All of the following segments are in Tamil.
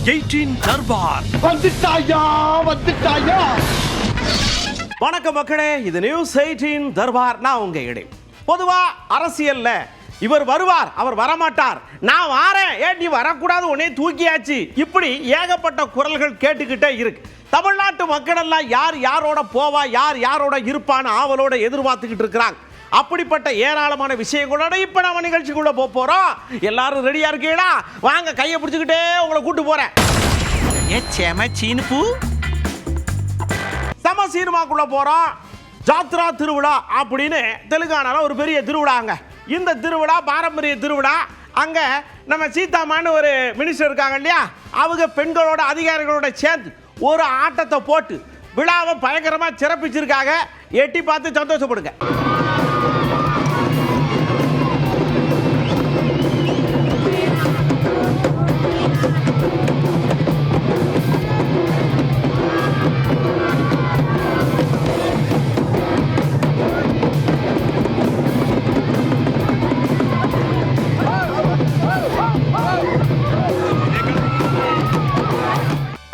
18 தர்பார் வந்துட்டாயா. வணக்கம் மக்களே, இது நியூஸ் 18 தர்பார். நான் உங்க இடை. பொதுவா அரசியல்ல இவர் வருவார், அவர் வரமாட்டார், நான் வாரேன், ஏன் நீ வரக்கூடாது, உடனே தூக்கியாச்சு, இப்படி ஏகப்பட்ட குரல்கள் கேட்டுக்கிட்டே இருக்கு. தமிழ்நாட்டு மக்கள் எல்லாம் யார் யாரோட போவா, யார் யாரோட இருப்பான்னு ஆவலோட எதிர்பார்த்துக்கிட்டு இருக்கிறாங்க. அப்படிப்பட்ட ஏராளமான விஷயங்களோட இப்ப நம்ம நிகழ்ச்சிக்குள்ள போறோம். எல்லாரும் ரெடியா இருக்கீங்களா? வாங்க, கையை பிடிச்சுக்கிட்டே உங்களை கூட்டு போறேன். சம சினிமாக்குள்ள போறோம். ஜாத்ரா திருவிழா அப்படின்னு தெலுங்கானால ஒரு பெரிய திருவிழாங்க. இந்த திருவிழா பாரம்பரிய திருவிழா. அங்க நம்ம சீதாமான்னு ஒரு மினிஸ்டர் இருக்காங்க இல்லையா, அவங்க பெண்களோட அதிகாரிகளோட சேர்ந்து ஒரு ஆட்டத்தை போட்டு விழாவை பயங்கரமா சிறப்பிச்சிருக்காங்க. எட்டி பார்த்து சந்தோஷப்படுங்க.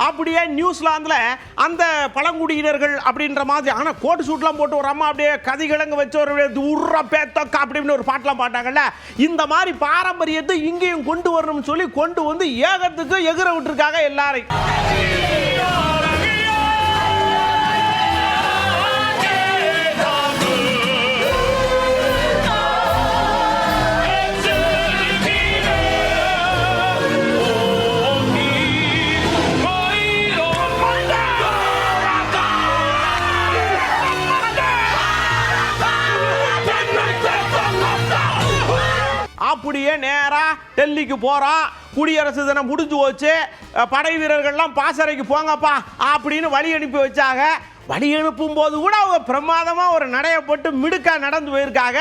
அப்படியே நியூசிலாந்துல அந்த பழங்குடியினர்கள் அப்படின்ற மாதிரி ஆனா கோட் சூட்லாம் போட்டு ஒரு அம்மா அப்படியே கதிகிழங்கு வச்சு ஒரு உர்ற பேத்தக்கா அப்படின்னு ஒரு பாட்டெல்லாம் பாட்டாங்கல்ல, இந்த மாதிரி பாரம்பரியத்தை இங்கேயும் கொண்டு வரணும்னு சொல்லி கொண்டு வந்து ஏகத்துக்கு எகிர விட்டுருக்காங்க எல்லாரையும். அப்படியே நேரா டெல்லிக்கு போறோம். குடியரசு தினம் முடிஞ்சு போச்சு. படை வீரர்கள்லாம் பாசறைக்கு போங்கப்பா அப்படின்னு வழி அனுப்பி வச்சாங்க. வழி அனுப்பும் போது கூட அவங்க பிரமாதமா ஒரு நடைய போட்டு மிடுக்கா நடந்து போயிருக்காங்க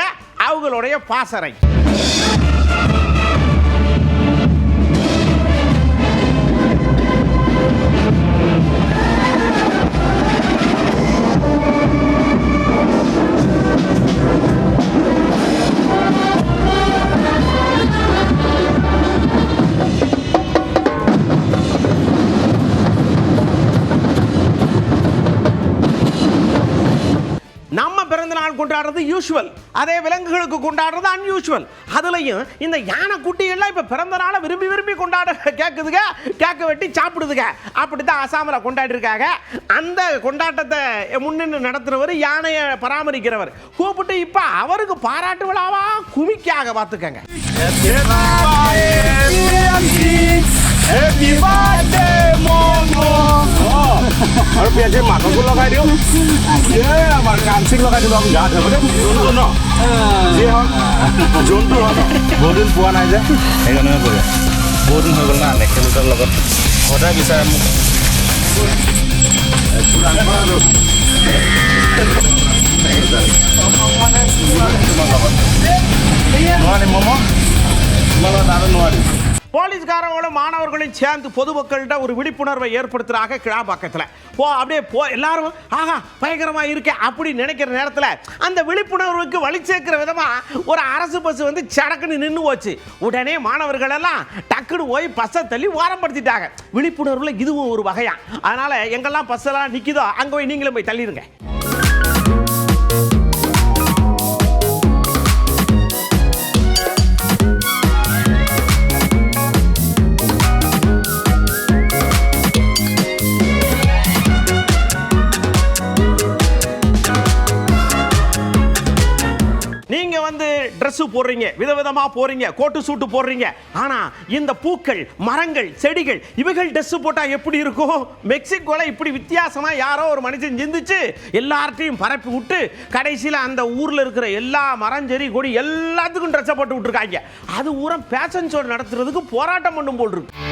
அவங்களுடைய பாசறை. கொண்டாடுறது யூசுவல், அதே விலங்குகளுக்கு கொண்டாடுறது அன்யூசுவல். அதுலயும் இந்த யானை குட்டிகள்லாம் இப்ப பிறந்த நாளை விரும்பி விரும்பி கொண்டாட கேக்குதுங்க, கேக்க வெட்டி சாப்பிடுதுங்க. அப்படித்தான் அசாமில கொண்டாடி இருக்காங்க. அந்த கொண்டாட்டத்தை முன்னின்று நடத்துறவர், யானையை பராமரிக்கிறவர் கூப்பிட்டு இப்ப அவருக்கு பாராட்டு விழாவா குமிக்காக பார்த்துக்கங்க. Happy birthday, Mongo. Ở phía trên mặt nó cũng lo gai điếu. Yeah, mà cảm sinh lo gai điếu không? Dạ, thế mà trốn luôn đó. Gì không? Trốn luôn đó. Borin puan aja. Ayo nih boleh. Borin hal mana? Nek kalau tak lakukan, orang bisa. Pulang baru. Nuani momo. Malah nara nuani. போலீஸ்காரங்களும் மாணவர்களும் சேர்ந்து பொதுமக்கள்கிட்ட ஒரு விழிப்புணர்வை ஏற்படுத்துறாங்க. கிளாம்பாக்கத்தில் அப்படியே எல்லாரும் ஆஹா பயங்கரமா இருக்க அப்படி நினைக்கிற நேரத்தில் அந்த விழிப்புணர்வுக்கு வழி சேர்க்கிற விதமா ஒரு அரசு பஸ் வந்து சடக்குன்னு நின்று போச்சு. உடனே மாணவர்கள் எல்லாம் டக்குன்னு போய் பஸ்ஸை தள்ளி ஓரப்படுத்திட்டாங்க. விழிப்புணர்வுல இதுவும் ஒரு வகையா. அதனால எங்கெல்லாம் பஸ் எல்லாம் நிக்குதோ அங்க போய் நீங்களும் போய் தள்ளிடுங்க. ட்ரெஸ் போடுறீங்க, விதவிதமா போறீங்க, கோட்டு சூட்டு போடுறீங்க. ஆனா இந்த பூக்கள், மரங்கள், செடிகள் இவைகள் ட்ரெஸ் போட்டா எப்படி இருக்கும்? மெக்சிகோல இப்படி வித்தியாசமா யாரோ ஒரு மனுஷன் சிந்திச்சு எல்லார்ட்டையும் பரப்பி விட்டு கடைசியில் அந்த ஊர்ல இருக்கிற எல்லா மரம், செடி, கொடி எல்லாத்துக்கும் ட்ரெஸ் போட்டு விட்டுருக்காங்க. அது ஊரா பேஷன் ஷோ நடத்துறதுக்கு போராட்டம் பண்ணும் போல் இருக்கு.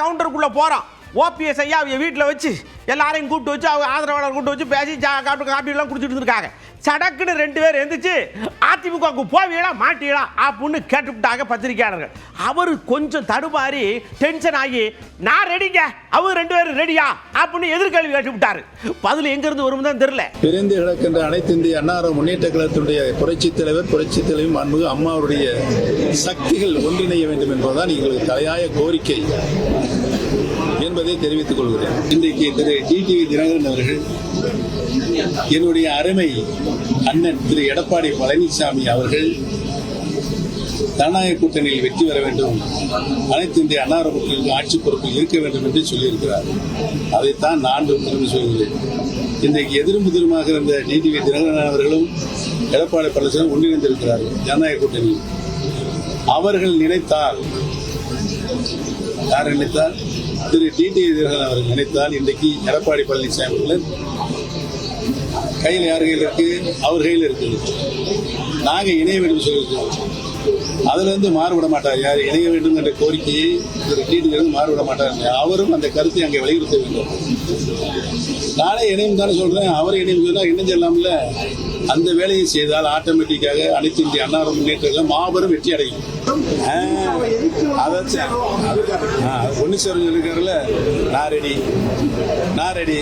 கவுண்டருக்குள்ள போறோம். ஓபிஎஸ் ஐயா அவங்க வீட்டில் வச்சு எல்லாரையும் கூப்பிட்டு வச்சு அவங்க ஆதரவாளர் கூப்பிட்டு வச்சு பேசி காப்பிலாம் குடிச்சிட்டு இருக்காங்க. சடக்குன்னு 2 பேர் எந்திரிச்சு அதிமுகவுக்கு போவீங்களா மாட்டீங்களா அப்படின்னு கேட்டுவிட்டாங்க பத்திரிகையாளர்கள். அவர் கொஞ்சம் தடுமாறி டென்ஷன் ஆகி நான் ரெடிங்க, அவங்க 2 பேரும் ரெடியா அப்படின்னு எதிர்கேள்வி கேட்டு விட்டாரு. பதில் எங்கிருந்து வரும் தான் தெரியல. பிரிந்து கிடக்கின்ற அனைத்து இந்திய அண்ணா முன்னேற்ற கழகத்தினுடைய புரட்சித் தலைவர் மாண்புமிகு அம்மாவுடைய சக்திகள் ஒன்றிணைய வேண்டும் என்பதுதான் எங்களுக்கு தலையாய கோரிக்கை என்பதை தெரிவித்துக் கொள்கிறேன். இன்றைக்கு திரு டிடிவி தினகரன் அவர்கள் என்னுடைய அருமை அண்ணன் திரு எடப்பாடி பழனிசாமி அவர்கள் ஜனநாயக கூட்டணியில் வெற்றி பெற வேண்டும், அனைத்து இந்திய அண்ணா மக்களுக்கு ஆட்சி பொறுப்பில் இருக்க வேண்டும் என்று சொல்லியிருக்கிறார். அதைத்தான் நான் திரும்பி சொல்கிறேன். இன்றைக்கு எதிரும் புதிருமாக இருந்த டிடிவி தினகரன் அவர்களும் எடப்பாடி பழனிசாமி ஒன்றிணைந்திருக்கிறார்கள் ஜனநாயக கூட்டணியில். அவர்கள் நினைத்தால், யார் நினைத்தால், திரு டிடிவி தினகரன் அவர்கள் நினைத்தால் இன்றைக்கு எடப்பாடி பழனிசாமி அவர்கள் கையில் யார் கையில் இருக்கு, அவர் கையில் இருக்குது. நாங்கள் இணைய வேண்டும் சொல்லியிருக்கிறோம். அதுல இருந்து மாறுபட மாட்டார். யார் இணைய வேண்டும் என்ற கோரிக்கையை திரு டிடிவி மாறுபட மாட்டார். அவரும் அந்த கருத்தை அங்கே வலியுறுத்த வேண்டும். நானே இணையம் தானே சொல்றேன், அவர் இணையம் சொன்னா இணைஞ்சல்லாமல அந்த வேலையை செய்தால் ஆட்டோமேட்டிக்காக அனைத்து இந்திய அண்ணா முன்னேற்ற மாபெரும் வெற்றி அடையும். சொல்லிருக்காருல, நான் ரெடி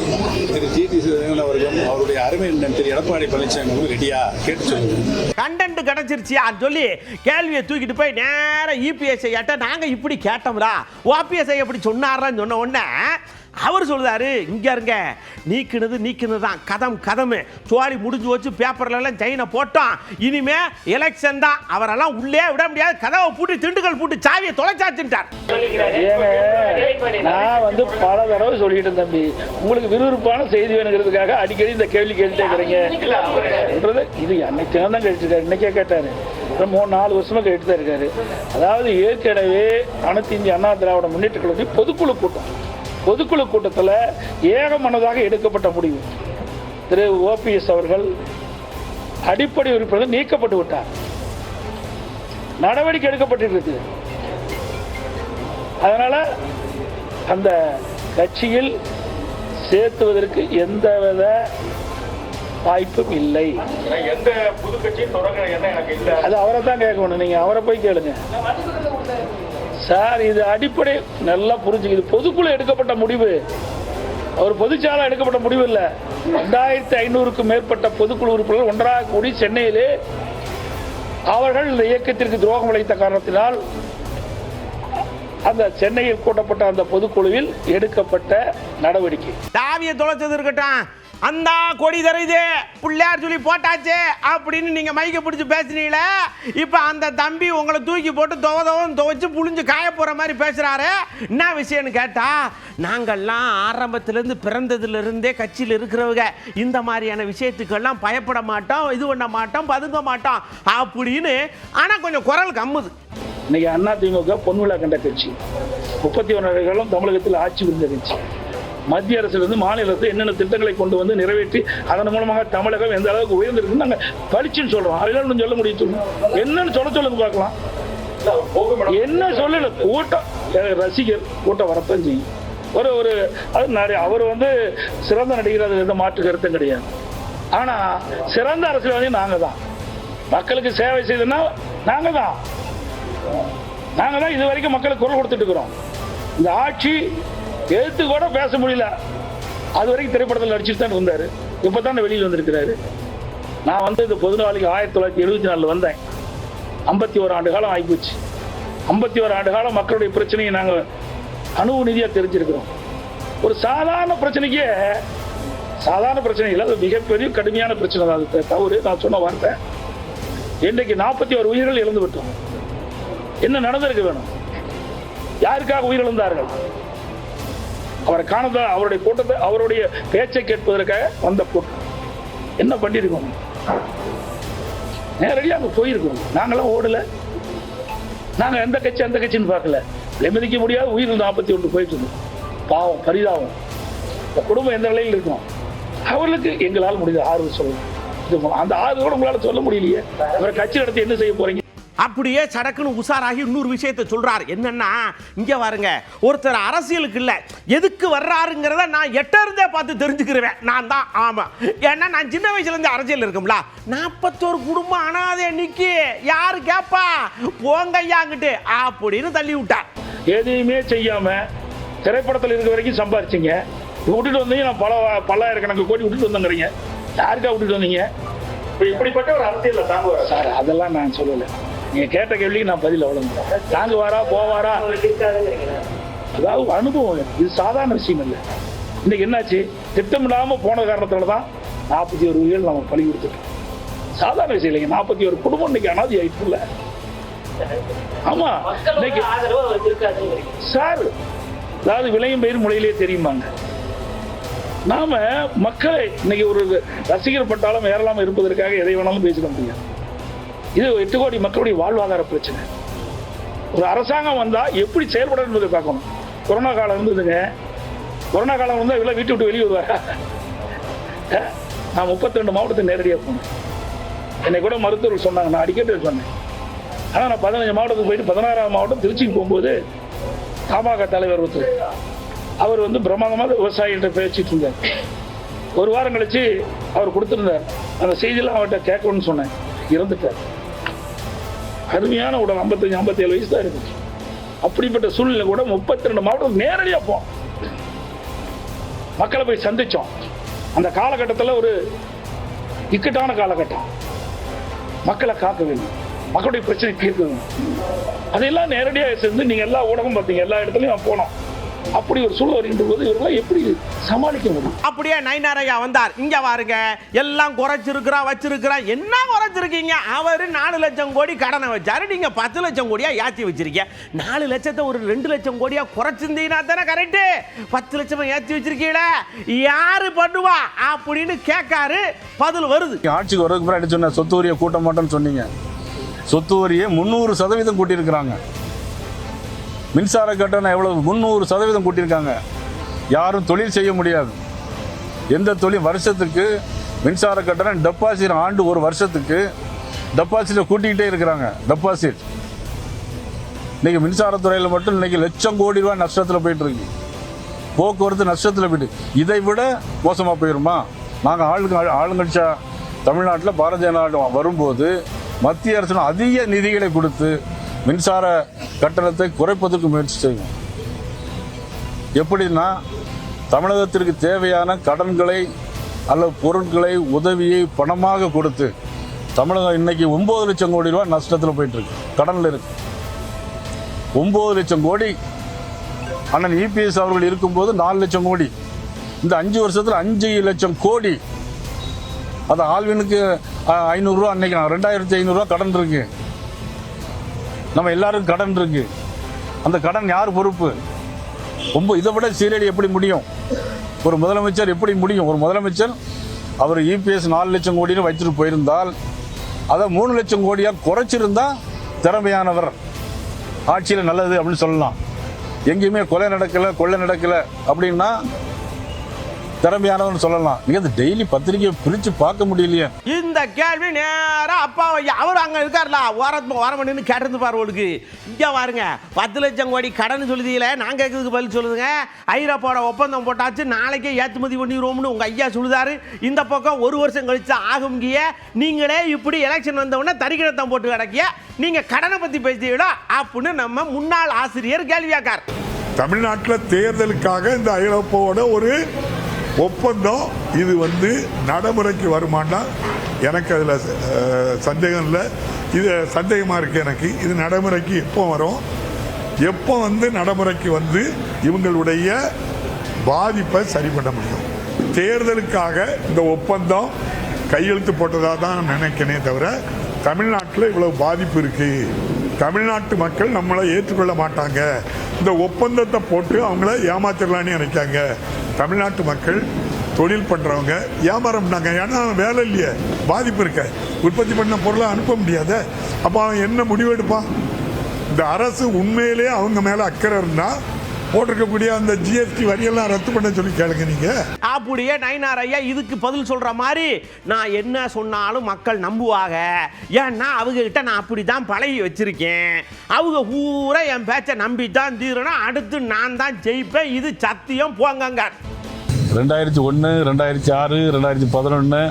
திரு டிடி அவர்களும் அவருடைய அருமை திரு எடப்பாடி பழனிசாமி ரெடியா கேட்டு சொல்லுங்க. கண்டென்ட் கிடைச்சிருச்சியா சொல்லி கேள்வியை தூக்கிட்டு போய் நேர இபிஎஸ் ஐயாட்ட நாங்க இப்படி கேட்டோம்ரா, ஓபிஎஸ் ஐயா இப்படி சொன்னாரான்னு சொன்ன உடனே அவர் சொல்றாரு, இங்க இருங்க, நீக்கினது தான் கதம் சோழி முடிஞ்சு வச்சு பேப்பர்ல எல்லாம் சைனை போட்டோம், இனிமே எலெக்ஷன் தான், அவரெல்லாம் உள்ளே விட முடியாது, கதவை பூட்டி திண்டுக்கல் பூட்டி சாவியை தொலைச்சாச்சுட்டார். நான் பல தடவை சொல்லிட்டு தம்பி, உங்களுக்கு விறுவிறுப்பான செய்தி வேணுங்கிறதுக்காக அடிக்கடி இந்த கேள்வி கேட்டுட்டே இருக்கிறீங்க. இது அன்னைக்கு தான் கேட்டுருக்காரு, இன்னைக்கே கேட்டாரு, 3-4 வருஷமா கேட்டு தான் இருக்காரு. அதாவது ஏற்கனவே அனைத்து இந்திய அண்ணா திராவிட முன்னேற்ற கழகத்தில் பொதுக்குழு கூட்டத்தில் ஏகமனதாக எடுக்கப்பட்ட முடிவு, திரு ஓபிஎஸ் அவர்கள் அடிப்படை உறுப்பினர் நீக்கப்பட்டு விட்டார். நடவடிக்கை எடுக்கப்பட்டிருக்கு. அதனால அந்த கட்சியில் சேர்த்துவதற்கு எந்தவித வாய்ப்பும் இல்லை. எந்த புது கட்சியும் தொடங்க என்ன எனக்கு இல்லை. அது அவரை தான் கேட்கணும், நீங்க அவரை போய் கேளுங்க. சார், இது அடிப்படை நல்லா புரிஞ்சுக்குது. பொதுக்குழு எடுக்கப்பட்ட முடிவு, ஒரு பொதுச்சாலை எடுக்கப்பட்ட முடிவு இல்லை. 2500க்கும் மேற்பட்ட பொதுக்குழு உறுப்பினர்கள் ஒன்றாக கூடி சென்னையிலே அவர்கள் இந்த இயக்கத்திற்கு துரோகம் இழைத்த காரணத்தினால் அந்த சென்னையில் கூட்டப்பட்ட அந்த பொதுக்குழுவில் எடுக்கப்பட்ட நடவடிக்கை. தாவியை தொலைச்சது இருக்கட்டும், அந்த கொடி தருது பிள்ளையார் சொல்லி போட்டாச்சு அப்படின்னு நீங்க மைக்க பிடிச்சி பேசுறீங்களே, இப்ப அந்த தம்பி உங்களை தூக்கி போட்டு துவைச்சு புளிஞ்சு காய போற மாதிரி பேசுறாரு. என்ன விஷயம்னு கேட்டா, நாங்கள்லாம் ஆரம்பத்திலிருந்து பிறந்ததுல கட்சியில் இருக்கிறவங்க இந்த மாதிரியான விஷயத்துக்கெல்லாம் பயப்பட மாட்டோம், இது பண்ண மாட்டோம், பதுங்க மாட்டோம் அப்படின்னு. ஆனா கொஞ்சம் குரல் கம்முது. இன்னைக்கு அண்ணா திமுக பொன்விழா கண்ட கட்சி, 31 ஆண்டுகளும் தமிழகத்தில் ஆட்சி புரிந்த கட்சி. மத்திய அரசிலிருந்து மாநில அரசு என்னென்ன திட்டங்களை கொண்டு வந்து நிறைவேற்றி அதன் மூலமாக தமிழகம் எந்த அளவுக்கு உயர்ந்திருக்கு நாங்கள் பளிச்சுன்னு சொல்றோம். அதெல்லாம் சொல்ல முடியும், என்னன்னு சொல்லுங்க பார்க்கலாம். என்ன சொல்லல, கூட்டம் ரசிகர் கூட்டம் வரத்தான் செய்யும். ஒரு அவர் சிறந்த நடிகர், அது எந்த மாற்று கருத்தும் கிடையாது. ஆனா சிறந்த அரசியல்வாதி நாங்க தான். மக்களுக்கு சேவை செய்தோம்னா நாங்க தான் இது வரைக்கும் மக்களுக்கு குரல் கொடுத்துட்டு இருக்கிறோம். இந்த ஆட்சி எழுத்து கூட பேச முடியல, அது வரைக்கும் திரைப்படத்தில் நடிச்சுட்டு தான் இருந்தாரு. இப்பதான் வெளியில் வந்திருக்கிறாரு. நான் இந்த பொது நாளைக்கு 1974 வந்தேன். 51 ஆண்டு காலம் ஆகிப்போச்சு. 51 ஆண்டு காலம் மக்களுடைய பிரச்சனையை நாங்கள் அணுவு நிதியாக தெரிஞ்சிருக்கிறோம். ஒரு சாதாரண பிரச்சனைக்கே சாதாரண பிரச்சனை இல்லை, அது மிகப்பெரிய கடுமையான பிரச்சனை தான். அது தவறு, நான் சொன்ன வார்த்தை. இன்றைக்கு 41 உயிர்கள் இழந்து விட்டோம். என்ன நடந்திருக்க வேணும்? யாருக்காக உயிரிழந்தார்கள்? அவரை காணத, அவருடைய கூட்டத்தை, அவருடைய பேச்சை கேட்பதற்காக வந்த கூட்டம். என்ன பண்ணிருக்கோம்? நேரடியாக அங்கே போயிருக்கோம். நாங்களாம் ஓடல, நாங்க எந்த கட்சி அந்த கட்சின்னு பார்க்கல. விலைமதிக்க முடியாத உயிர்கள் 41 போயிட்டு இருந்தோம். பாவம், பரிதாபம். இந்த குடும்பம் எந்த நிலையில் இருக்கும்? அவர்களுக்கு எங்களால் முடிஞ்ச ஆறுதல் சொல்லணும். அந்த ஆறுதல் கூட உங்களால சொல்ல முடியலையே. அவரை கட்சி நடத்தி என்ன செய்ய போறீங்க? அப்படியே சடக்குன்னு உஷாராகி இன்னொரு விஷயத்தை சொல்றாரு. என்னன்னா, இங்க பாருங்க, ஒருத்தர் அரசியலுக்கு இல்ல எதுக்கு வர்றாருங்கிறத நான் எட்டருந்தே பார்த்து தெரிஞ்சுக்கிறேன். நான் தான் ஆமா, ஏன்னா நான் சின்ன வயசுல இருந்து அரசியல் இருக்கும்ல. 41 குடும்பம் அனாதை நிக்கி யாரு கேப்பா, போங்க ஐயாங்கிட்டு அப்படின்னு தள்ளி விட்டார். எதையுமே செய்யாம திரைப்படத்தில் இருக்க வரைக்கும் சம்பாரிச்சிங்க, விட்டுட்டு வந்தீங்க. நான் பல்லாயிரக்கணக்கு கோடி விட்டுட்டு வந்தேங்கிறீங்க. யாருக்கா விட்டுட்டு வந்தீங்க? இப்படிப்பட்ட ஒரு அரசியல் தாங்குவார் சார்? அதெல்லாம் நான் சொல்லலை. நீங்க கேட்ட கேள்விக்கு நான் பதில் அவ்வளவு. தாங்குவாரா போவாரா, அதாவது அனுபவம். இது சாதாரண விஷயம் இல்லை. இன்னைக்கு என்னாச்சு, திட்டமில்லாம போன காரணத்தால தான் 41 உயிர்கள் நம்ம பலி கொடுத்துட்டோம். சாதாரண விஷயம் இல்லைங்க. 41 குடும்பம் இன்னைக்கு அனாதி ஆயிட்டு இல்ல. ஆமா இன்னைக்கு சார், அதாவது விலையும் பயிர் முறையிலே தெரியுமாங்க. நாம மக்களை இன்னைக்கு ஒரு ரசிகர் பட்டாலும் ஏறலாம இருப்பதற்காக எதை வேணாலும் பேசிட முடியும். இது 8 கோடி மக்களுடைய வாழ்வாதார பிரச்சனை. ஒரு அரசாங்கம் வந்தா எப்படி செயல்பட என்பதை பார்க்கணும். கொரோனா காலம் இருந்ததுங்க. கொரோனா காலம் வந்து இவ்வளவு வீட்டு விட்டு வெளியே வருவாரா? நான் 32 மாவட்டத்தை நேரடியாக போனேன். என்னை கூட மருத்துவர்கள் சொன்னாங்க, நான் அடிக்கடி சொன்னேன். ஆனால் நான் 15 மாவட்டத்துக்கு போயிட்டு 16ஆம் மாவட்டம் திருச்சிக்கு போகும்போது தமாக தலைவர் ஒருத்தர் அவர் வந்து பிரமாதமாக விவசாயிகிட்ட பேசிட்டு இருந்தார். ஒரு வாரம் கழிச்சு அவர் கொடுத்துருந்தார். அந்த செய்தியெல்லாம் அவர்கிட்ட கேட்கணும்னு சொன்னேன். இறந்துட்டார். அருமையான உடல், 55-57 வயசு தான் இருக்கு. அப்படிப்பட்ட சூழ்நிலை கூட 32 மாவட்டம் நேரடியாக போம் மக்களை போய் சந்திச்சோம். அந்த காலகட்டத்தில் ஒரு இக்கட்டான காலகட்டம். மக்களை காக்க வேண்டும், மக்களுடைய பிரச்சனை தீர்க்க வேண்டும். அதையெல்லாம் நேரடியாக சேர்ந்து நீங்க எல்லா ஊடகம் பார்த்தீங்க, எல்லா இடத்துலையும் போனோம். அப்படி ஒரு சூழல் வருகின்ற போது இவர்களாம் எப்படி சமாளிக்க முடியும்? அப்படியே நயினாரையா வந்தார். இங்க பாருங்க, எல்லாம் குறைச்சிருக்கிறா வச்சிருக்கிறா. என்ன குறைச்சிருக்கீங்க? அவர் 4 லட்சம் கோடி கடனை வச்சாரு, நீங்க 10 லட்சம் கோடியா ஏற்றி வச்சிருக்கீங்க. 4 லட்சத்தை ஒரு 2 லட்சம் கோடியா குறைச்சிருந்தீங்கன்னா தானே கரெக்ட். 10 லட்சம் ஏற்றி வச்சிருக்கீங்களே, யாரு பண்ணுவா அப்படின்னு கேட்காரு. பதில் வருது. ஆட்சிக்கு வரதுக்கு முன்னாடி சொன்ன சொத்து வரியை கூட்ட மாட்டோம்னு சொன்னீங்க. சொத்து வரியை 300% கூட்டியிருக்கிறாங்க. மின்சார கட்டணம் எவ்வளவு? 300% கூட்டியிருக்காங்க. யாரும் தொழில் செய்ய முடியாது. எந்த தொழில் வருஷத்துக்கு மின்சார கட்டணம் டெபாசிட் ஆண்டு ஒரு வருஷத்துக்கு டெபாசிட்டை கூட்டிக்கிட்டே இருக்கிறாங்க. டெபாசிட் இன்னைக்கு மின்சாரத்துறையில் மட்டும் இன்னைக்கு லட்சம் கோடி ரூபாய் நஷ்டத்தில் போயிட்டு இருக்கு. போக்குவரத்து நஷ்டத்தில் போயிட்டு, இதை விட மோசமாக போயிருமா? நாங்கள் ஆளுங்கட்சியா தமிழ்நாட்டில் பாரதிய ஜனதா வரும்போது மத்திய அரசு அதிக நிதிகளை கொடுத்து மின்சார கட்டணத்தை குறைப்பதற்கு முயற்சி செய்வோம். எப்படின்னா, தமிழகத்திற்கு தேவையான கடன்களை அல்லது பொருட்களை உதவியை பணமாக கொடுத்து தமிழகம் இன்னைக்கு 9 லட்சம் கோடி ரூபாய் நஷ்டத்தில் போயிட்டு இருக்கு, கடனில் இருக்கு. 9 லட்சம் கோடி. அண்ணன் இபிஎஸ் அவர்கள் இருக்கும்போது 4 லட்சம் கோடி. இந்த 5 வருஷத்தில் 5 லட்சம் கோடி. அது ஆல்வினுக்கு 500 ரூபா, அன்னைக்கு 2500 ரூபா கடன் இருக்கு. நம்ம எல்லாருக்கும் கடன் இருக்கு. அந்த கடன் யார் பொறுப்பு? இதை விட சீரடி எப்படி முடியும்? ஒரு முதலமைச்சர் எப்படி முடியும்? ஒரு முதலமைச்சர் அவர் இபிஎஸ் 4 லட்சம் கோடின்னு வச்சுட்டு போயிருந்தால் அதை 3 லட்சம் கோடியாக குறைச்சிருந்தா திறமையானவர், ஆட்சியில் நல்லது அப்படின்னு சொல்லலாம். எங்கேயுமே கொலை நடக்கலை, கொள்ளை நடக்கலை அப்படின்னா திறமையானவன்னு சொல்லலாம். நீங்க டெய்லி பத்திரிகையை பிரிச்சு பார்க்க முடியலையே. இந்த கேள்வி நேரா அப்பா அவர் அங்க இருக்காருல, ஓரமணின்னு கேட்டிருந்து பாருவளுக்கு. இங்க பாருங்க, 10 லட்சம் கோடி கடன் சொல்லுதீங்களே, நான் கேட்கறதுக்கு பதில் சொல்லுதுங்க. ஐரோப்பாவோட ஒப்பந்தம் போட்டாச்சு, நாளைக்கே ஏற்றுமதி பண்ணிடுவோம்னு உங்க ஐயா சொல்லுதாரு. இந்த பக்கம் 1 வருஷம் கழிச்சு ஆகும்கிய. நீங்களே இப்படி எலெக்ஷன் வந்தவுடனே தறிக்கிடத்தம் போட்டு கிடக்கிய, நீங்க கடனை பத்தி பேசுறீங்களா அப்படின்னு நம்ம முன்னாள் ஆசிரியர் கேள்வியாக்கார். தமிழ்நாட்டில் தேர்தலுக்காக இந்த ஐரோப்பாவோட ஒரு ஒப்பந்தம் இது நடைமுறைக்கு வருமானா எனக்கு அதில் சந்தேகம் இல்லை. இது சந்தேகமாக இருக்குது எனக்கு. இது நடைமுறைக்கு எப்போ வரும்? எப்போ நடைமுறைக்கு இவங்களுடைய பாதிப்பை சரி பண்ண முடியும்? தேர்தலுக்காக இந்த ஒப்பந்தம் கையெழுத்து போட்டதாக தான் நினைக்கிறேனே தவிர தமிழ்நாட்டில் இவ்வளவு பாதிப்பு இருக்குது, தமிழ்நாட்டு மக்கள் நம்மளை ஏற்றுக்கொள்ள மாட்டாங்க, இந்த ஒப்பந்தத்தை போட்டு அவங்கள ஏமாத்திடலான்னு நினைக்காங்க. தமிழ்நாட்டு மக்கள் தொழில் பண்ணுறவங்க வியாபாரம் பண்ணாங்க. ஏன்னா வேலை இல்லையே, பாதிப்பு இருக்க, உற்பத்தி பண்ண பொருளை அனுப்ப முடியாத. அப்போ அவன் என்ன முடிவெடுப்பான்? இந்த அரசு உண்மையிலே அவங்க மேலே அக்கறை இருந்தால் போட்டிருக்கக்கூடிய அந்த ஜிஎஸ்டி வரியெல்லாம் ரத்து பண்ண சொல்லி கேளுங்க நீங்க. அப்படியே நயினார் ஐயா இதுக்கு பதில் சொல்ற மாதிரி நான் என்ன சொன்னாலும் மக்கள் நம்புவாங்க. ஏன்னா அவங்க கிட்ட நான் அப்படிதான் பழகி வச்சிருக்கேன். அவங்க பூரா என் பேச்சை நம்பித்தான் தீரணும். அடுத்து நான் தான் ஜெயிப்பேன். இது சத்தியம். போங்க. 2001, 2006, 2011,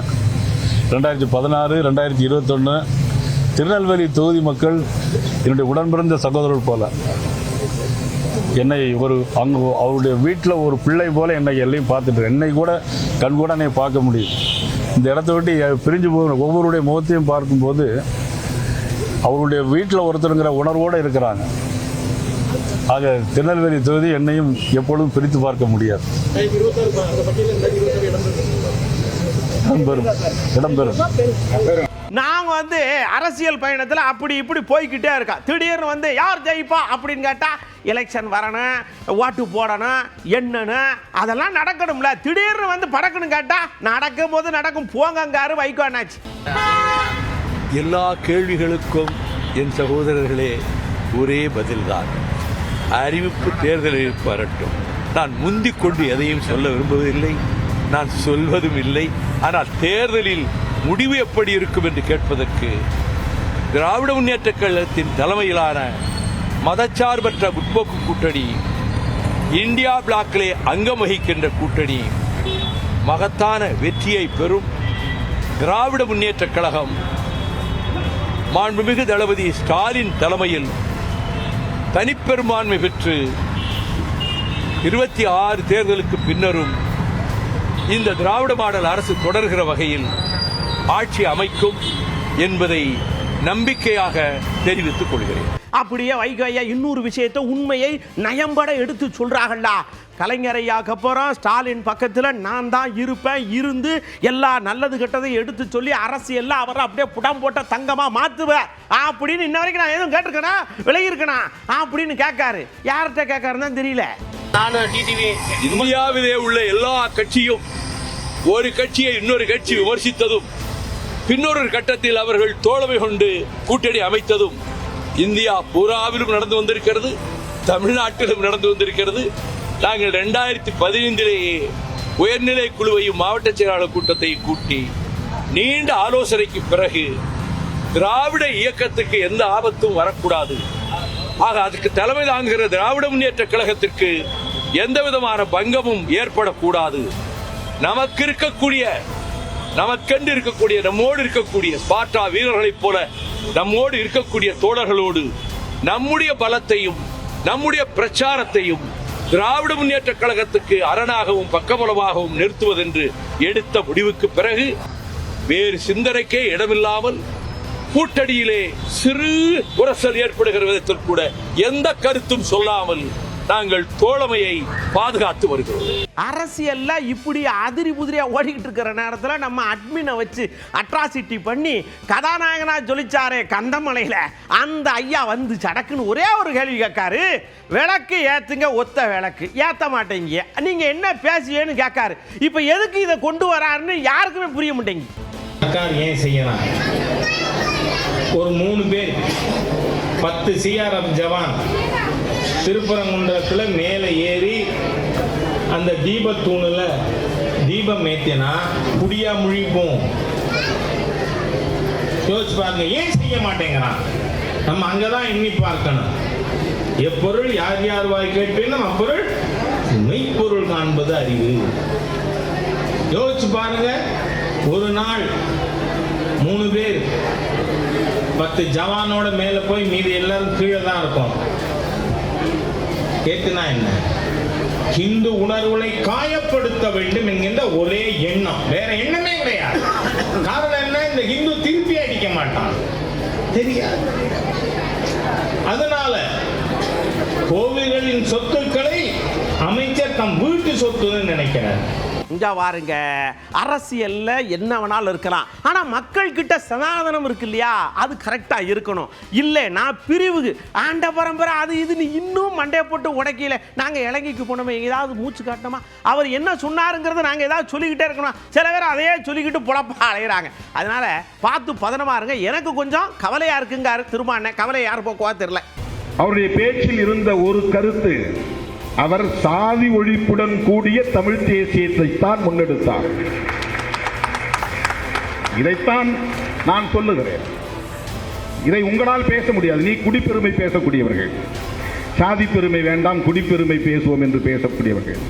2016, 2021 திருநெல்வேலி தொகுதி மக்கள் என்னுடைய உடன்பிறந்த சகோதரர் போல என்னை அவருடைய வீட்டில் ஒரு பிள்ளை போல என்னை எல்லையும் பார்த்துட்டு என்னை கூட கண்கூட என்னை பார்க்க முடியும். இந்த இடத்த விட்டு பிரிஞ்சு போகிற ஒவ்வொருடைய முகத்தையும் பார்க்கும்போது அவருடைய வீட்டில் ஒருத்தருங்கிற உணர்வோடு இருக்கிறாங்க. ஆக திருநெல்வேலி தொகுதி என்னையும் எப்பொழுதும் பிரித்து பார்க்க முடியாது. இடம்பெறும். நாங்க அரசியல் பயணத்தில் அப்படி இப்படி போய்கிட்டே இருக்கோம். திடீர்னு யார் ஜெயிப்பா அப்படின்னு கேட்டா எலெக்ஷன் வரணும், ஓட்டு போடணும், என்னன்னு அதெல்லாம் நடக்கணும்ல. திடீர்னு பறக்கணும் கேட்டா நடக்கும் போது நடக்கும். போங்காரு வைகோ என்னாச்சு? எல்லா கேள்விகளுக்கும் என் சகோதரர்களே ஒரே பதில்தான். அறிவிப்பு தேர்தலில் வரட்டும். நான் முந்திக் கொண்டு எதையும் சொல்ல விரும்புவதில்லை, நான் சொல்வதும் இல்லை. ஆனால் தேர்தலில் முடிவு எப்படி இருக்கும் என்று கேட்பதற்கு திராவிட முன்னேற்றக் கழகத்தின் தலைமையிலான மதச்சார்பற்ற முற்போக்கு கூட்டணி, இந்தியா பிளாக்கிலே அங்கம் வகிக்கின்ற கூட்டணி மகத்தான வெற்றியை பெறும். திராவிட முன்னேற்றக் கழகம் மாண்புமிகு தளபதி ஸ்டாலின் தலைமையில் தனிப்பெரும்பான்மை பெற்று 26 தேர்தலுக்கு பின்னரும் இந்த திராவிட மாடல் அரசு தொடர்கிற வகையில் ஆட்சி அமைக்கும் என்பதை நம்பிக்கையாக தெரிவித்துக் கொள்கிறேன். அப்படியே வைகோ ஐயா இன்னொரு விஷயத்தை உண்மையை நயம்பட எடுத்து சொல்றாங்கல்ல. கலைஞர் ஐயாக்கு அப்புறம் ஸ்டாலின் பக்கத்தில் நான் தான் இருப்பேன், இருந்து எல்லா நல்லது கெட்டதை எடுத்து சொல்லி அரசியல்ல அவரை அப்படியே புடம் போட்ட தங்கமா மாத்துவேன் அப்படின்னு இன்ன வரைக்கும் நான் எதுவும் கேட்டிருக்கேனா, விலகி இருக்கேனா அப்படின்னு கேட்காரு. யார்கிட்ட கேட்காருன்னு தெரியல. இந்தியாவிலே உள்ள எல்லா கட்சியும் ஒரு கட்சியை இன்னொரு கட்சி விமர்சித்ததும் பின்னொரு கட்டத்தில் அவர்கள் தோழமை கொண்டு கூட்டணி அமைத்ததும் இந்தியா பூராவிலும் நடந்து வந்திருக்கிறது, தமிழ்நாட்டிலும் நடந்து வந்திருக்கிறது. நாங்கள் 2015 உயர்நிலை குழுவையும் மாவட்ட செயலாளர் கூட்டத்தை கூட்டி நீண்ட ஆலோசனைக்கு பிறகு திராவிட இயக்கத்துக்கு எந்த ஆபத்தும் வரக்கூடாது, ஆக அதுக்கு தலைமை தாங்குகிற திராவிட முன்னேற்ற கழகத்திற்கு எந்த விதமான பங்கமும் ஏற்படக்கூடாது, நமக்கென்று இருக்கக்கூடிய நம்மோடு இருக்கக்கூடிய ஸ்பார்ட்டா வீரர்களைப் போல நம்மோடு இருக்கக்கூடிய தோழர்களோடு நம்முடைய பலத்தையும் நம்முடைய பிரச்சாரத்தையும் திராவிட முன்னேற்ற கழகத்துக்கு அரணாகவும் பக்கபலமாகவும் நிறுத்துவதென்று எடுத்த முடிவுக்கு பிறகு வேறு சிந்தனைக்கே இடமில்லாமல் கூட்டணியிலே சிறு உரசல் ஏற்படுகிற விதத்தில் கூட எந்த கருத்தும் சொல்லாமல் நாங்கள் தோழமையை பாதுகாத்து வருகிறோம். அரசியல்ல இப்படி அதிரி புதிரியா ஓடிக்கிட்டு இருக்கிற நேரத்தில் நம்ம அட்மினை வச்சு அட்ராசிட்டி பண்ணி கதாநாயகனா ஜொலிச்சாரே கந்தமலையில அந்த ஐயா சடக்குன்னு ஒரே ஒரு கேள்வி கேட்காரு. விளக்கு ஏத்துங்க, ஒத்த விளக்கு ஏத்த மாட்டேங்க, நீங்க என்ன பேசியேன்னு கேட்காரு. இப்ப எதுக்கு இதை கொண்டு வராருன்னு யாருக்குமே புரிய மாட்டேங்குது. ஏன் செய்யலாம்? ஒரு 3 பேர் 10 சிஆர்எஃப் ஜவான் திருப்பரங்குன்றத்தில் மேலே ஏறி அந்த தீபத்தூணில் தீபம் ஏற்றினா குடியா முழிப்போம். யோசிச்சு பாருங்க, ஏன் செய்ய மாட்டேங்கிறான்? நம்ம அங்கதான் எண்ணி பார்க்கணும். எப்பொருள் யார் யார் வாய் கேட்பேனும் அப்பொருள் மெய்ப்பொருள் காண்பது அறிவு. யோசிச்சு பாருங்க, ஒரு நாள் 3 பேர் 10 ஜவானோட மேல போய் மீதி எல்லாரும் கீழே தான் இருக்கும். கேட்டுனா என்ன? ஹிந்து உணர்வுகளை காயப்படுத்த வேண்டும் என்கின்ற ஒரே எண்ணம், வேற எண்ணமே கிடையாது. காரணம் என்ன? இந்த ஹிந்து திருப்பி அடிக்க மாட்டான், தெரியாது. அதனால கோவில்களின் சொத்துக்களை அமைச்சர் தம் வீட்டு சொத்துன்னு நினைக்கிறார். இங்க வாருங்க, அரசியல்ல என்ன வேணாலும் இருக்கலாம், ஆனா மக்கள் கிட்ட சனாதனம் இருக்கு இல்லையா, அது கரெக்டா இருக்கணும். இல்லைன்னா பிரிவு ஆண்ட பரம்பரை அது இதுன்னு இன்னும் மண்டைய போட்டு உடைக்கல. நாங்க இலங்கைக்கு போனோமே, ஏதாவது மூச்சு காட்டணுமா, அவர் என்ன சொன்னாருங்கிறத நாங்க ஏதாவது சொல்லிக்கிட்டே இருக்கணும். சில பேர் அதையே சொல்லிக்கிட்டு புலப்பா அலைகிறாங்க. அதனால பார்த்து பதனமா இருங்க. எனக்கு கொஞ்சம் கவலையா இருக்குங்க திரும்ப. கவலை யார் போக்குவா தெரியல. அவருடைய பேச்சில் இருந்த ஒரு கருத்து அவர் சாதி ஒழிப்புடன் கூடிய தமிழ் தேசியத்தை தான் முன்னெடுத்தார். இதைத்தான் நான் சொல்லுகிறேன். இதை உங்களால் பேச முடியாது. நீ குடிப்பெருமை பேசக்கூடியவர்கள், சாதி பெருமை வேண்டாம் குடிப்பெருமை பேசுவோம் என்று பேசக்கூடியவர்கள்,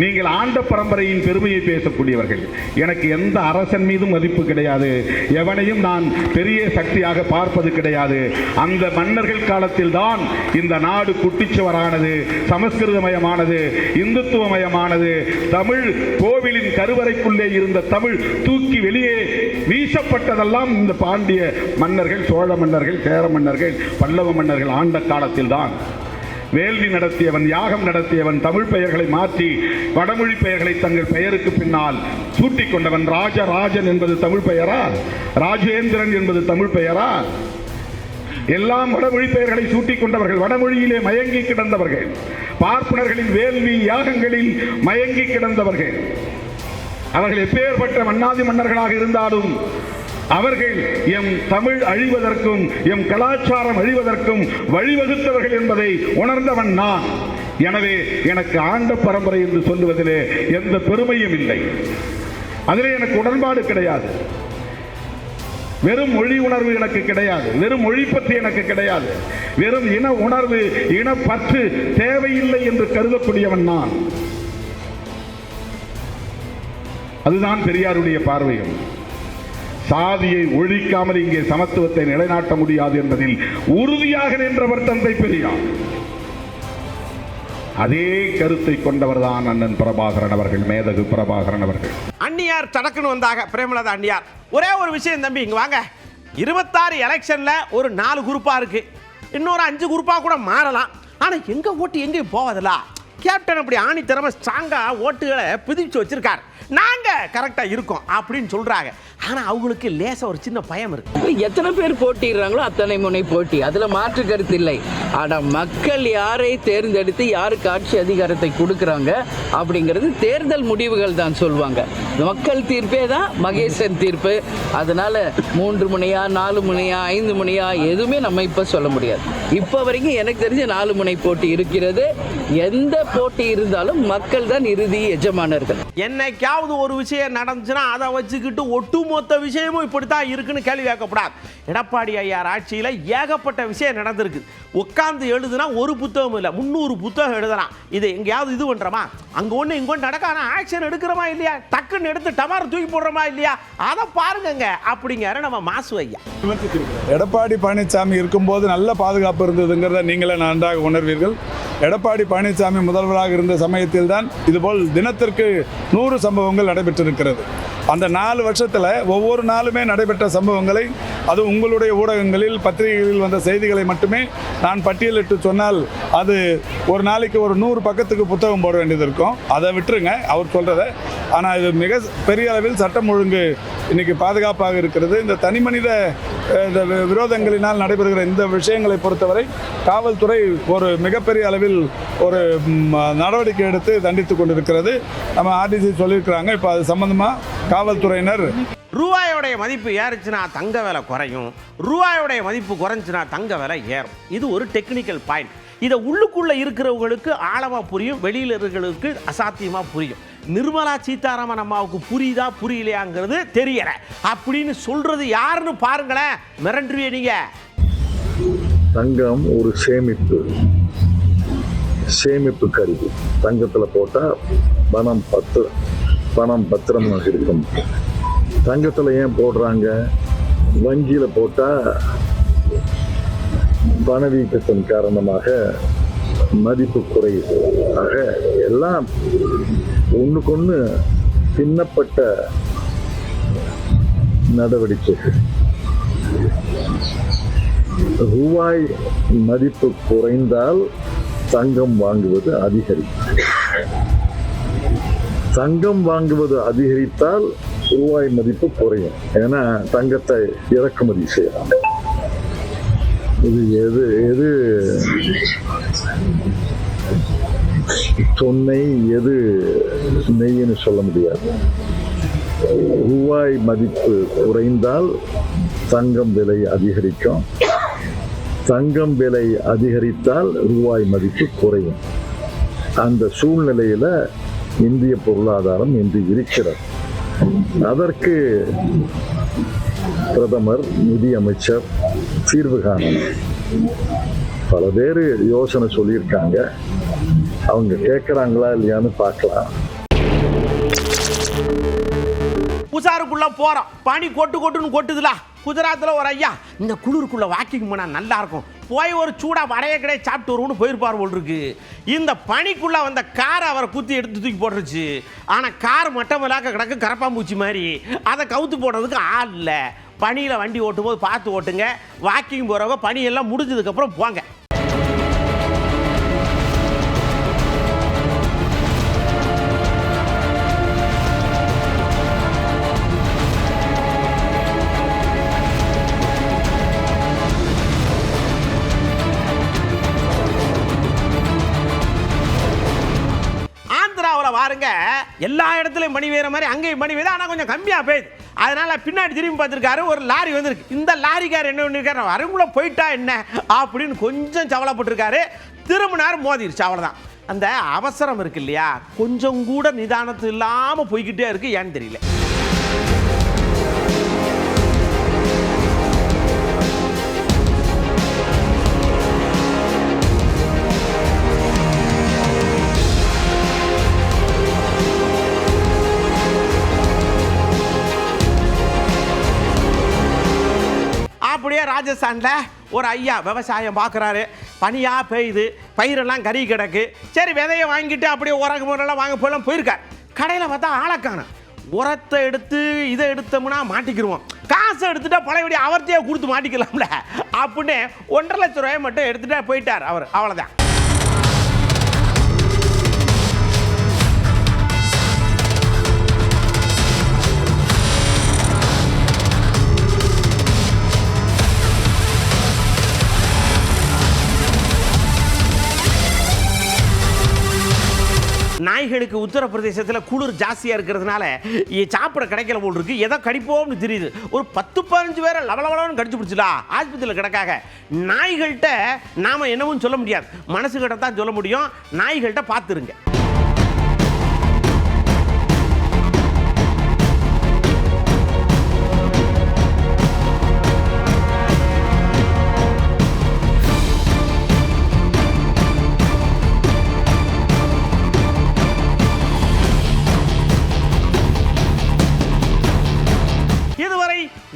நீங்கள் ஆண்ட பரம்பரையின் பெருமையை பேசக்கூடியவர்கள். எனக்கு எந்த அரசன் மீதும் மதிப்பு கிடையாது, எவனையும் நான் பெரிய சக்தியாக பார்ப்பது கிடையாது. அந்த மன்னர்கள் காலத்தில் தான் இந்த நாடு குட்டிச்சுவரானது, சமஸ்கிருதமயமானது, இந்துத்துவமயமானது. தமிழ் கோவிலின் கருவறைக்குள்ளே இருந்த தமிழ் தூக்கி வெளியே வீசப்பட்டதெல்லாம் இந்த பாண்டிய மன்னர்கள், சோழ மன்னர்கள், சேர மன்னர்கள், பல்லவ மன்னர்கள் ஆண்ட காலத்தில் தான். வேள்வி நடத்தியவன், யாகம் நடத்தியவன், தமிழ் பெயர்களை மாற்றி வடமொழி பெயர்களை தங்கள் பெயருக்கு பின்னால் சூட்டிக் கொண்டவன். ராஜராஜன் என்பது தமிழ் பெயரா? ராஜேந்திரன் என்பது தமிழ் பெயரா? எல்லாம் வடமொழி பெயர்களை சூட்டிக் கொண்டவர்கள், வடமொழியிலே மயங்கி கிடந்தவர்கள், பார்ப்பனர்களின் வேள்வி யாகங்களில் மயங்கி கிடந்தவர்கள். அவர்கள் எப்பேற்பட்ட மன்னாதி மன்னர்களாக இருந்தாலும் அவர்கள் எம் தமிழ் அழிவதற்கும் எம் கலாச்சாரம் அழிவதற்கும் வழிவகுத்தவர்கள் என்பதை உணர்ந்தவன் நான். எனவே எனக்கு ஆண்ட பரம்பரை என்று சொல்லுவதிலே எந்த பெருமையும் இல்லை, அதிலே எனக்கு உடன்பாடு கிடையாது. வெறும் மொழி உணர்வு எனக்கு கிடையாது, வெறும் மொழி பற்றி எனக்கு கிடையாது, வெறும் இன உணர்வு, இனப்பற்று தேவையில்லை என்று கருதக்கூடியவன் நான். அதுதான் பெரியாருடைய பார்வையும். சாதியை ஒழிக்காமல் இங்கே சமத்துவத்தை நிலைநாட்ட முடியாது என்பதில் உறுதியாக நின்றவர் தந்தை பெரியார். அதே கருத்தை கொண்டவர் தான் அண்ணன் பிரபாகரன் அவர்கள், மேதகு பிரபாகரன் அவர்கள். அந்நியார் தடக்குன்னு வந்தாங்க பிரேமலதா அந்நியார். ஒரே ஒரு விஷயம் தம்பி, இங்க வாங்க. 26 எலெக்ஷன்ல ஒரு 4 குரூப்பா இருக்கு, இன்னொரு 5 குரூப்பா கூட மாறலாம். ஆனா எங்க ஓட்டு எங்கேயும் போவதில்ல. கேப்டன் அப்படி ஆணித்தரமா ஸ்ட்ராங்கா ஓட்டுகளை பிதிச்சு வச்சிருக்காரு. நாங்க கரெக்டா இருக்கோம் அப்படின்னு சொல்றாங்க. ஆனா அவங்களுக்கு லேசா ஒரு சின்ன பயம் இருக்கு. எத்தனை பேர் போட்டிடுறாங்களோ அத்தனை முனை போட்டி, அதுல மாற்று கருத்து இல்லை. ஆனா மக்கள் யாரை தேர்ந்தெடுத்து யாருக்கு ஆட்சி அதிகாரத்தை கொடுக்கறாங்க அப்படிங்கிறது தேர்தல் முடிவுகள் தான் சொல்லுவாங்க. மக்கள் தீர்ப்பே தான் மகேசன் தீர்ப்பு. அதனால 3 முனையா 4 முனையா 5 முனையா எதுவுமே நம்ம இப்ப சொல்ல முடியாது. இப்ப வரைக்கும் எனக்கு தெரிஞ்ச 4 முனை போட்டி இருக்கிறது. எந்த போட்டி இருந்தாலும் மக்கள் தான் இறுதி எஜமானர்கள். என்னைக்காவது ஒரு விஷயம் நடந்துச்சுன்னா அதை வச்சுக்கிட்டு ஒட்டுமொத்த விஷயமும் இப்படித்தான் இருக்குன்னு கேள்வி கேட்கப்படாது. எடப்பாடி ஐயார் ஆட்சியில் ஏகப்பட்ட விஷயம் நடந்திருக்கு. உட்கார்ந்து எழுதுனா ஒரு புத்தகம் இல்லை, 300 புத்தகம் எழுதலாம். இதை எங்கேயாவது இது பண்றோமா? அங்க ஒண்ணு இங்க ஒன்று நடக்க, ஆனால் ஆக்ஷன் எடுக்கிறோமா இல்லையா? டக்குன்னு எடுத்து டமார தூக்கி போடுறோமா இல்லையா? அதை பாருங்க அப்படிங்கிற நம்ம மாசு ஐயா. எடப்பாடி பழனிசாமி இருக்கும்போது நல்ல பாதுகாப்பு இருந்ததுங்கிறத நீங்களே நன்றாக உணர்வீர்கள். எடப்பாடி பழனிசாமி முதல்வராக இருந்த சமயத்தில் தான் இதுபோல் தினத்திற்கு 100 சம்பவங்கள் நடைபெற்றிருக்கிறது. அந்த 4 வருஷத்தில் ஒவ்வொரு நாளுமே நடைபெற்ற சம்பவங்களை, அது உங்களுடைய ஊடகங்களில் பத்திரிகைகளில் வந்த செய்திகளை மட்டுமே நான் பட்டியலிட்டு சொன்னால் அது ஒரு நாளைக்கு ஒரு 100 பக்கத்துக்கு புத்தகம் போட வேண்டியது இருக்கும். அதை விட்டுருங்க அவர் சொல்கிறத. ஆனால் இது மிக பெரிய அளவில் சட்டம் ஒழுங்கு இன்னைக்கு பாதுகாப்பாக இருக்கிறது. இந்த தனி மனித இந்த விரோதங்களினால் நடைபெறுகிற இந்த விஷயங்களை பொறுத்தவரை காவல்துறை ஒரு மிகப்பெரிய அளவில் ஒரு நடவடிக்கை எடுத்து தண்டித்து கொண்டிருக்கிறது. நம்ம ஆர்டிசி சொல்லியிருக்கிறாங்க. இப்போ அது சம்பந்தமாக காவல்துறையினர் ரூபாயோடைய மதிப்பு ஏறுச்சுன்னா தங்க விலை குறையும், ரூபாயோடைய மதிப்பு குறைஞ்சுன்னா தங்க விலை ஏறும். இது ஒரு டெக்னிக்கல் பாயிண்ட். இதை உள்ளுக்குள்ள இருக்கிறவங்களுக்கு ஆழமா புரியும், வெளியில இருக்கிறவங்களுக்கு அசாத்தியமா புரியும். நிர்மலா சீதாராமன் அம்மாவுக்கு புரியுதா புரியலையாங்கிறது தெரியல அப்படின்னு சொல்றது யாருன்னு பாருங்களேன், மிரண்டுருவே நீங்க. தங்கம் ஒரு சேமிப்பு கருவி. தங்கத்தில் போட்டால் பணம் பத்திரமாக இருக்கும். தங்கத்தில் ஏன் போடுறாங்க? வங்கியில் போட்டால் பணவீக்கத்தின் காரணமாக மதிப்பு குறையுது. ஆக எல்லாம் ஒன்றுக்கொன்று பின்னப்பட்ட நடவடிக்கைகள். ரூபாய் மதிப்பு குறைந்தால் தங்கம் வாங்குவது அதிகரிக்கும். தங்கம் வாங்குவது அதிகரித்தால் ரூபாய் மதிப்பு குறையும். ஏன்னா தங்கத்தை இறக்குமதி செய்யலாம். இது எது தொன்னை எது நெய்ன்னு சொல்ல முடியாது. ரூபாய் மதிப்பு குறைந்தால் தங்கம் விலை அதிகரிக்கும். தங்கம் விலை அதிகரித்தால் ரூபாய் மதிப்பு குறையும். அந்த சூழ்நிலையில இந்திய பொருளாதாரம் இன்று இருக்கிறது. அதற்கு பிரதமர், நிதி அமைச்சர் தீர்வு காணணும். பல பேர் யோசனை சொல்லியிருக்காங்க, அவங்க கேட்குறாங்களா இல்லையான்னு பார்க்கலாம். புசாருக்குள்ள போறோம், பனி கொட்டுன்னு கொட்டுதுல. குஜராத்தில் ஒரு ஐயா இந்த குளிருக்குள்ள வாக்கிங் போனால் நல்லா இருக்கும், போய் ஒரு சூடா வடைய கிடையாது சாப்பிட்டு வருவோம்னு போயிருப்பார் போல் இருக்கு. இந்த பனிக்குள்ள வந்த காரை அவரை குத்தி எடுத்து தூக்கி போட்டுருச்சு. ஆனால் கார் மட்டமலாக்க கிடக்கு கரப்பாம்பூச்சி மாதிரி, அதை கவுத்து போடுறதுக்கு ஆள் இல்லை. பனியில் வண்டி ஓட்டும் போது பார்த்து ஓட்டுங்க. வாக்கிங் போகிறவங்க பனியெல்லாம் முடிஞ்சதுக்கப்புறம் போங்க. பாருங்க, எல்லா இடத்துலையும் மணி வேற மாதிரி அங்கேயும் மணி வேறு, ஆனால் கொஞ்சம் கம்மியாக போயிடுது. அதனால பின்னாடி திரும்பி பார்த்துருக்காரு, ஒரு லாரி வந்திருக்கு. இந்த லாரிக்கார் என்ன பண்ணிருக்காரு, வருங்குள்ள போயிட்டா என்ன அப்படின்னு கொஞ்சம் சவலைப்பட்டிருக்காரு. திரும்பினார், மோதிருச்சு, அவ்வளோதான். அந்த அவசரம் இருக்கு இல்லையா, கொஞ்சம் கூட நிதானத்து இல்லாமல் போய்கிட்டே இருக்கு. ஏன்னு தெரியல. அப்படியே ராஜஸ்தானில் ஒரு ஐயா விவசாயம் பார்க்குறாரு. பனியாக பெய்யுது, பயிரெல்லாம் கறி கிடக்கு. சரி, விதையை வாங்கிட்டு அப்படியே உரக்கு முறையெல்லாம் வாங்க போயெல்லாம் போயிருக்கார். கடையில் பார்த்தா ஆளக்கான. உரத்தை எடுத்து இதை எடுத்தோம்னா மாட்டிக்கிடுவோம், காசை எடுத்துட்டா பழையபடி அவர்த்தையே கொடுத்து மாட்டிக்கலாம்ல அப்படின்னு 1.5 லட்சம் ரூபாயை மட்டும் எடுத்துகிட்டே போயிட்டார் அவர். அவ்வளோதான். நாய்களுக்கு உத்தரப்பிரதேசத்தில் குளிர் ஜாஸ்தியாக இருக்கிறதுனால சாப்பிட கிடைக்கல போல் இருக்கு. எதோ கடிப்போம்னு தெரியுது. ஒரு 10-15 பேரை லவலவலன்னு கடிச்சு பிடிச்சலா ஆஸ்பத்திரியில் கிடக்காக. நாய்கள்கிட்ட நாம் என்னவும் சொல்ல முடியாது, மனசுகிட்ட தான் சொல்ல முடியும். நாய்கள்கிட்ட பார்த்துருங்க.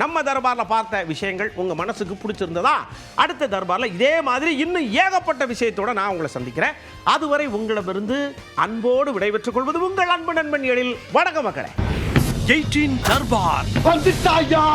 நம்ம தர்பாரில் பார்த்த விஷயங்கள் உங்கள் மனசுக்கு பிடிச்சிருந்ததா? அடுத்த தர்பாரில் இதே மாதிரி இன்னும் ஏகப்பட்ட விஷயத்தோடு நான் உங்களை சந்திக்கிறேன். அதுவரை உங்களிடமிருந்து அன்போடு விடைபெற்றுக் கொள்வது உங்கள் அன்பு நண்பன் எழில். வணக்கம் மக்களே. 18 தர்பார் வந்துட்டாயா.